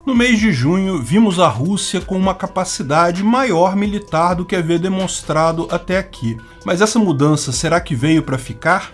No mês de junho, vimos a Rússia com uma capacidade maior militar do que havia demonstrado até aqui. Mas essa mudança, será que veio para ficar?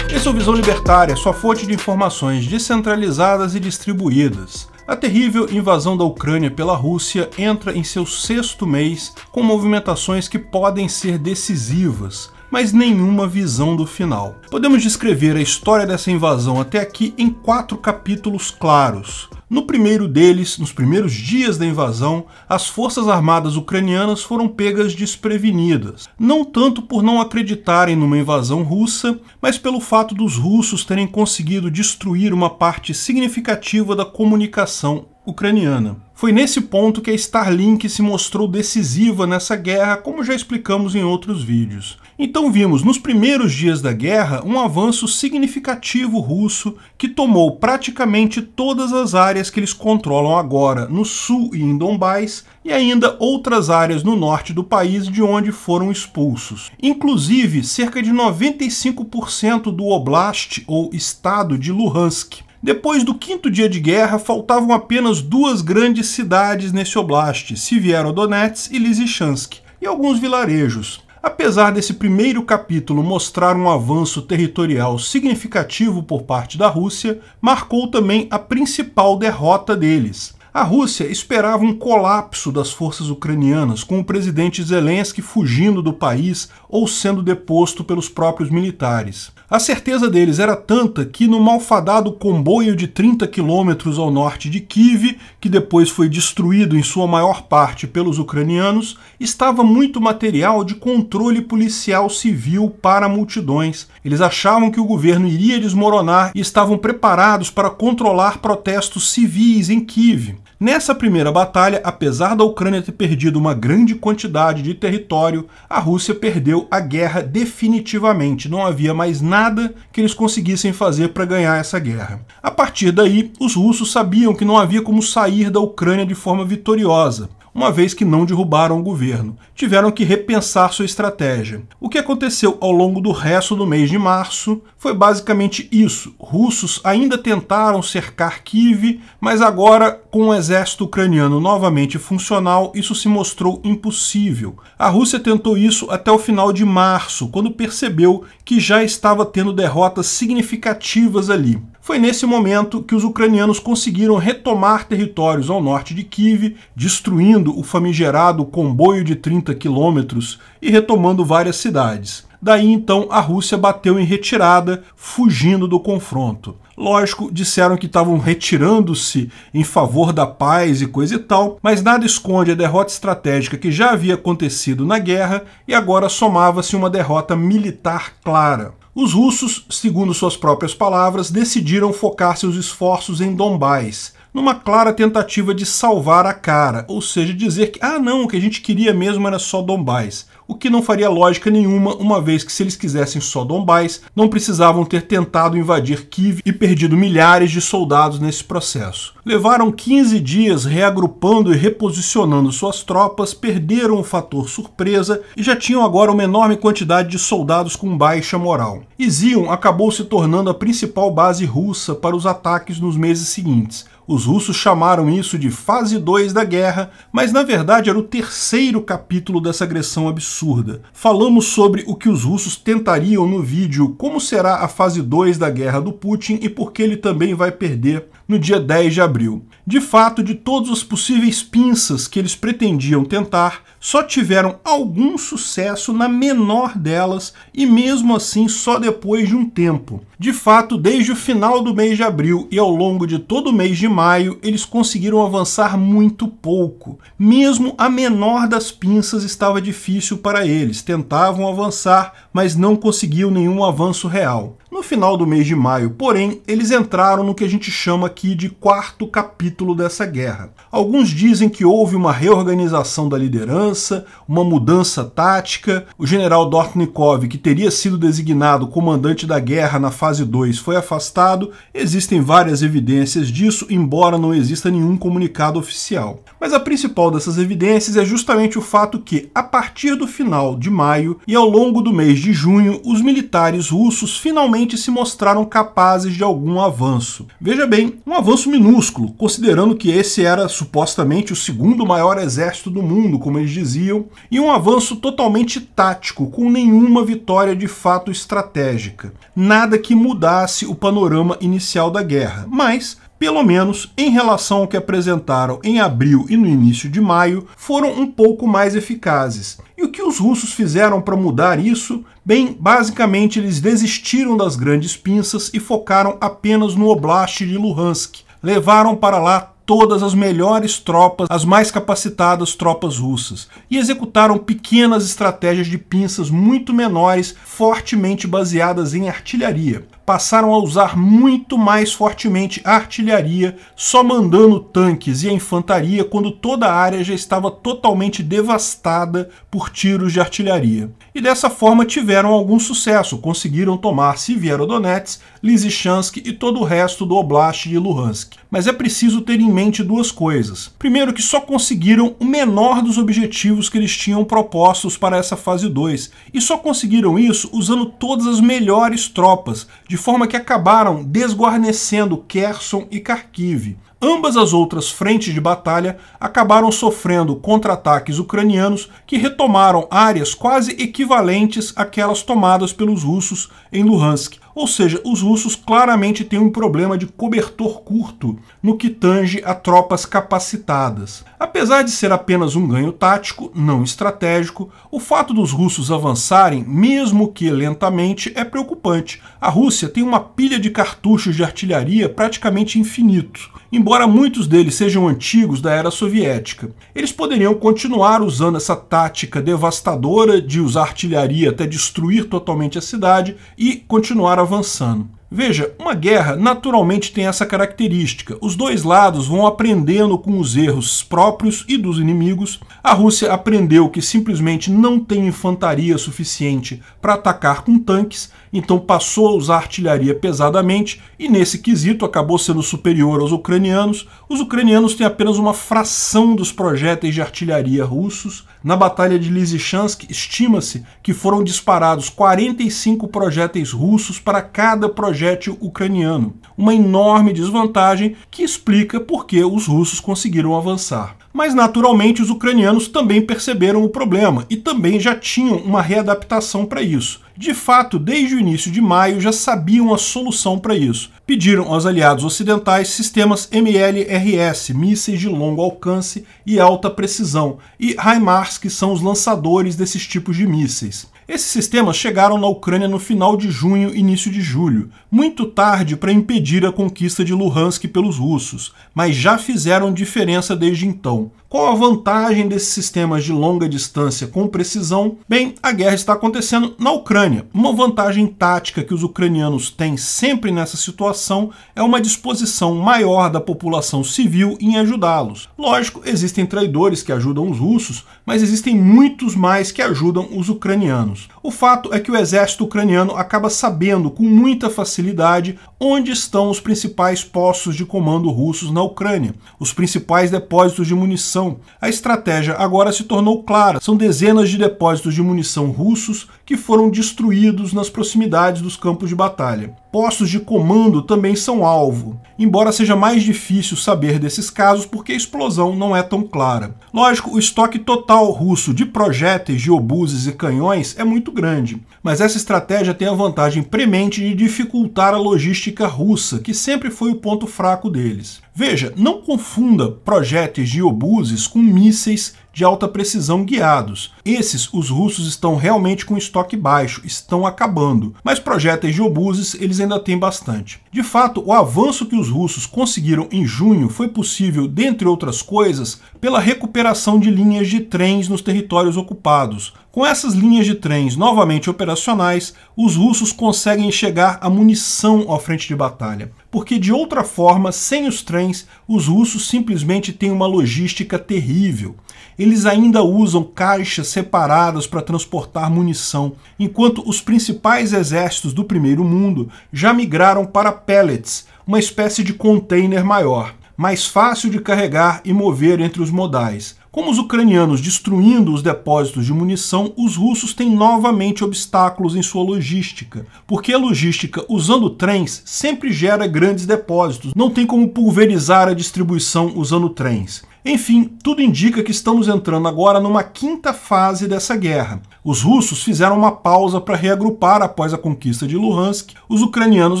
Esse é o Visão Libertária, sua fonte de informações descentralizadas e distribuídas. A terrível invasão da Ucrânia pela Rússia entra em seu 6º mês, com movimentações que podem ser decisivas, mas nenhuma visão do final. Podemos descrever a história dessa invasão até aqui em 4 capítulos claros. No primeiro deles, nos primeiros dias da invasão, as forças armadas ucranianas foram pegas desprevenidas, não tanto por não acreditarem numa invasão russa, mas pelo fato dos russos terem conseguido destruir uma parte significativa da comunicação ucraniana. Foi nesse ponto que a Starlink se mostrou decisiva nessa guerra, como já explicamos em outros vídeos. Então vimos nos primeiros dias da guerra um avanço significativo russo que tomou praticamente todas as áreas que eles controlam agora no sul e em Donbás, e ainda outras áreas no norte do país de onde foram expulsos. Inclusive cerca de 95% do Oblast ou estado de Luhansk. Depois do 5º dia de guerra, faltavam apenas 2 grandes cidades nesse oblast, Severodonetsk e Lysychansk, e alguns vilarejos. Apesar desse primeiro capítulo mostrar um avanço territorial significativo por parte da Rússia, marcou também a principal derrota deles. A Rússia esperava um colapso das forças ucranianas, com o presidente Zelensky fugindo do país ou sendo deposto pelos próprios militares. A certeza deles era tanta que no malfadado comboio de 30 quilômetros ao norte de Kiev, que depois foi destruído em sua maior parte pelos ucranianos, estava muito material de controle policial civil para multidões. Eles achavam que o governo iria desmoronar e estavam preparados para controlar protestos civis em Kiev. Nessa primeira batalha, apesar da Ucrânia ter perdido uma grande quantidade de território, a Rússia perdeu a guerra definitivamente. Não havia mais nada que eles conseguissem fazer para ganhar essa guerra. A partir daí, os russos sabiam que não havia como sair da Ucrânia de forma vitoriosa, uma vez que não derrubaram o governo. Tiveram que repensar sua estratégia. O que aconteceu ao longo do resto do mês de março foi basicamente isso. Russos ainda tentaram cercar Kiev, mas agora, com o exército ucraniano novamente funcional, isso se mostrou impossível. A Rússia tentou isso até o final de março, quando percebeu que já estava tendo derrotas significativas ali. Foi nesse momento que os ucranianos conseguiram retomar territórios ao norte de Kiev, destruindo o famigerado comboio de 30 quilômetros e retomando várias cidades. Daí então a Rússia bateu em retirada, fugindo do confronto. Lógico, disseram que estavam retirando-se em favor da paz e coisa e tal, mas nada esconde a derrota estratégica que já havia acontecido na guerra e agora somava-se uma derrota militar clara. Os russos, segundo suas próprias palavras, decidiram focar seus esforços em Donbás, numa clara tentativa de salvar a cara, ou seja, dizer que, não, o que a gente queria mesmo era só Donbás. O que não faria lógica nenhuma, uma vez que se eles quisessem só Donbás, não precisavam ter tentado invadir Kiev e perdido milhares de soldados nesse processo. Levaram 15 dias reagrupando e reposicionando suas tropas, perderam o fator surpresa e já tinham agora uma enorme quantidade de soldados com baixa moral. Izium acabou se tornando a principal base russa para os ataques nos meses seguintes. Os russos chamaram isso de fase 2 da guerra, mas na verdade era o 3º capítulo dessa agressão absurda. Falamos sobre o que os russos tentariam no vídeo Como será a fase 2 da guerra do Putin e por que ele também vai perder no dia 10 de abril. De fato, de todas as possíveis pinças que eles pretendiam tentar, só tiveram algum sucesso na menor delas e mesmo assim só depois de um tempo. De fato, desde o final do mês de abril e ao longo de todo o mês de maio, eles conseguiram avançar muito pouco. Mesmo a menor das pinças estava difícil para eles. Tentavam avançar, mas não conseguiam nenhum avanço real. No final do mês de maio, porém, eles entraram no que a gente chama aqui de 4º capítulo dessa guerra. Alguns dizem que houve uma reorganização da liderança, uma mudança tática, o general Dortnikov, que teria sido designado comandante da guerra na fase 2, foi afastado. Existem várias evidências disso, embora não exista nenhum comunicado oficial. Mas a principal dessas evidências é justamente o fato que, a partir do final de maio e ao longo do mês de junho, os militares russos finalmente finalmente se mostraram capazes de algum avanço. Veja bem, um avanço minúsculo, considerando que esse era supostamente o segundo maior exército do mundo, como eles diziam, e um avanço totalmente tático, com nenhuma vitória de fato estratégica. Nada que mudasse o panorama inicial da guerra, mas pelo menos em relação ao que apresentaram em abril e no início de maio, foram um pouco mais eficazes. E o que os russos fizeram para mudar isso? Bem, basicamente eles desistiram das grandes pinças e focaram apenas no Oblast de Luhansk. Levaram para lá todas as melhores tropas, as mais capacitadas tropas russas, e executaram pequenas estratégias de pinças muito menores, fortemente baseadas em artilharia. Passaram a usar muito mais fortemente a artilharia, só mandando tanques e a infantaria quando toda a área já estava totalmente devastada por tiros de artilharia. E dessa forma tiveram algum sucesso, conseguiram tomar Severodonetsk, Lysychansk e todo o resto do Oblast de Luhansk. Mas é preciso ter em mente duas coisas. Primeiro, que só conseguiram o menor dos objetivos que eles tinham propostos para essa fase 2, e só conseguiram isso usando todas as melhores tropas, de forma que acabaram desguarnecendo Kherson e Kharkiv. Ambas as outras frentes de batalha acabaram sofrendo contra-ataques ucranianos que retomaram áreas quase equivalentes àquelas tomadas pelos russos em Luhansk. Ou seja, os russos claramente têm um problema de cobertor curto no que tange a tropas capacitadas. Apesar de ser apenas um ganho tático, não estratégico, o fato dos russos avançarem, mesmo que lentamente, é preocupante. A Rússia tem uma pilha de cartuchos de artilharia praticamente infinito, embora muitos deles sejam antigos da era soviética. Eles poderiam continuar usando essa tática devastadora de usar artilharia até destruir totalmente a cidade e continuar avançando. Veja, uma guerra naturalmente tem essa característica. Os dois lados vão aprendendo com os erros próprios e dos inimigos. A Rússia aprendeu que simplesmente não tem infantaria suficiente para atacar com tanques, então passou a usar artilharia pesadamente e nesse quesito acabou sendo superior aos ucranianos. Os ucranianos têm apenas uma fração dos projéteis de artilharia russos. Na batalha de Lysychansk, estima-se que foram disparados 45 projéteis russos para cada projétil ucraniano. Uma enorme desvantagem que explica por que os russos conseguiram avançar. Mas naturalmente os ucranianos também perceberam o problema e também já tinham uma readaptação para isso. De fato, desde o início de maio já sabiam a solução para isso. Pediram aos aliados ocidentais sistemas MLRS, mísseis de longo alcance e alta precisão, e HIMARS, que são os lançadores desses tipos de mísseis. Esses sistemas chegaram na Ucrânia no final de junho, início de julho, muito tarde para impedir a conquista de Luhansk pelos russos, mas já fizeram diferença desde então. Qual a vantagem desses sistemas de longa distância com precisão? Bem, a guerra está acontecendo na Ucrânia. Uma vantagem tática que os ucranianos têm sempre nessa situação é uma disposição maior da população civil em ajudá-los. Lógico, existem traidores que ajudam os russos, mas existem muitos mais que ajudam os ucranianos. O fato é que o exército ucraniano acaba sabendo com muita facilidade onde estão os principais postos de comando russos na Ucrânia, os principais depósitos de munição. A estratégia agora se tornou clara. São dezenas de depósitos de munição russos que foram destruídos nas proximidades dos campos de batalha. Postos de comando também são alvo, embora seja mais difícil saber desses casos porque a explosão não é tão clara. Lógico, o estoque total russo de projéteis, de obuses e canhões é muito grande, mas essa estratégia tem a vantagem premente de dificultar a logística russa, que sempre foi o ponto fraco deles. Veja, não confunda projéteis de obuses com mísseis de alta precisão guiados. Esses, os russos estão realmente com estoque baixo, estão acabando, mas projéteis de obuses eles ainda têm bastante. De fato, o avanço que os russos conseguiram em junho foi possível, dentre outras coisas, pela recuperação de linhas de trens nos territórios ocupados. Com essas linhas de trens novamente operacionais, os russos conseguem chegar a munição à frente de batalha, porque de outra forma, sem os trens, os russos simplesmente têm uma logística terrível. Eles ainda usam caixas separadas para transportar munição, enquanto os principais exércitos do primeiro mundo já migraram para pellets, uma espécie de container maior. mais fácil de carregar e mover entre os modais. Com os ucranianos destruindo os depósitos de munição, os russos têm novamente obstáculos em sua logística, porque a logística usando trens sempre gera grandes depósitos, não tem como pulverizar a distribuição usando trens. Enfim, tudo indica que estamos entrando agora numa quinta fase dessa guerra. Os russos fizeram uma pausa para reagrupar após a conquista de Luhansk, os ucranianos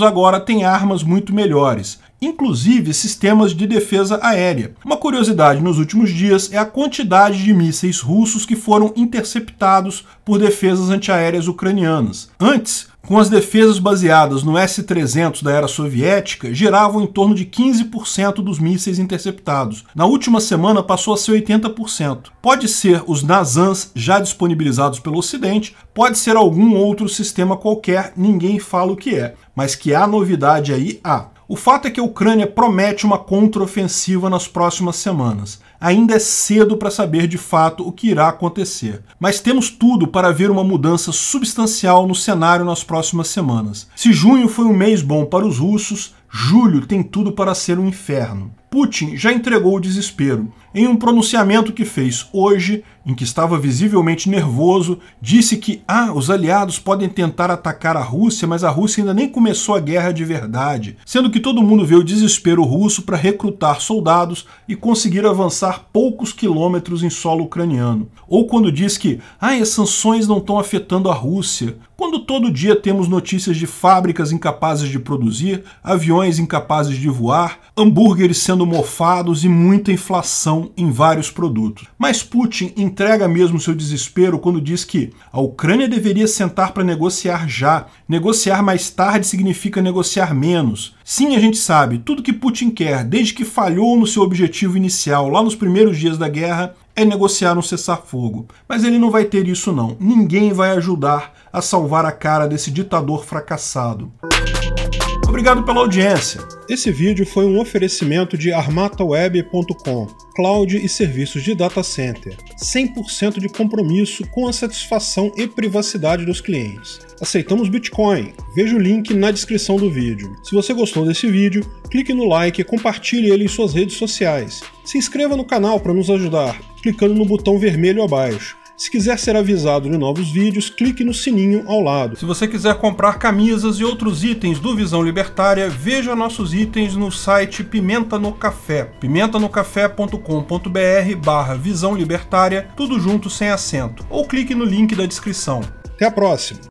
agora têm armas muito melhores, inclusive sistemas de defesa aérea. Uma curiosidade nos últimos dias é a quantidade de mísseis russos que foram interceptados por defesas antiaéreas ucranianas. Antes, com as defesas baseadas no S-300 da era soviética, geravam em torno de 15% dos mísseis interceptados. Na última semana passou a ser 80%. Pode ser os NASAMS já disponibilizados pelo Ocidente, pode ser algum outro sistema qualquer, ninguém fala o que é. Mas que há novidade aí, há. O fato é que a Ucrânia promete uma contraofensiva nas próximas semanas. Ainda é cedo para saber de fato o que irá acontecer, mas temos tudo para ver uma mudança substancial no cenário nas próximas semanas. Se junho foi um mês bom para os russos, julho tem tudo para ser um inferno. Putin já entregou o desespero. Em um pronunciamento que fez hoje, em que estava visivelmente nervoso, disse que os aliados podem tentar atacar a Rússia, mas a Rússia ainda nem começou a guerra de verdade, sendo que todo mundo vê o desespero russo para recrutar soldados e conseguir avançar poucos quilômetros em solo ucraniano. Ou quando diz que as sanções não estão afetando a Rússia, quando todo dia temos notícias de fábricas incapazes de produzir, aviões incapazes de voar, hambúrgueres sendo mofados e muita inflação em vários produtos. Mas Putin entrega mesmo seu desespero quando diz que a Ucrânia deveria sentar para negociar já. Negociar mais tarde significa negociar menos. Sim, a gente sabe, tudo que Putin quer, desde que falhou no seu objetivo inicial, lá nos primeiros dias da guerra, é negociar um cessar-fogo. Mas ele não vai ter isso não. Ninguém vai ajudar a salvar a cara desse ditador fracassado. Obrigado pela audiência. Esse vídeo foi um oferecimento de armataweb.com, cloud e serviços de data center. 100% de compromisso com a satisfação e privacidade dos clientes. Aceitamos Bitcoin. Veja o link na descrição do vídeo. Se você gostou desse vídeo, clique no like e compartilhe ele em suas redes sociais. Se inscreva no canal para nos ajudar, clicando no botão vermelho abaixo. Se quiser ser avisado de novos vídeos, clique no sininho ao lado. Se você quiser comprar camisas e outros itens do Visão Libertária, veja nossos itens no site Pimenta no Café, pimentanocafé.com.br/Visão Libertária, tudo junto sem acento, ou clique no link da descrição. Até a próxima!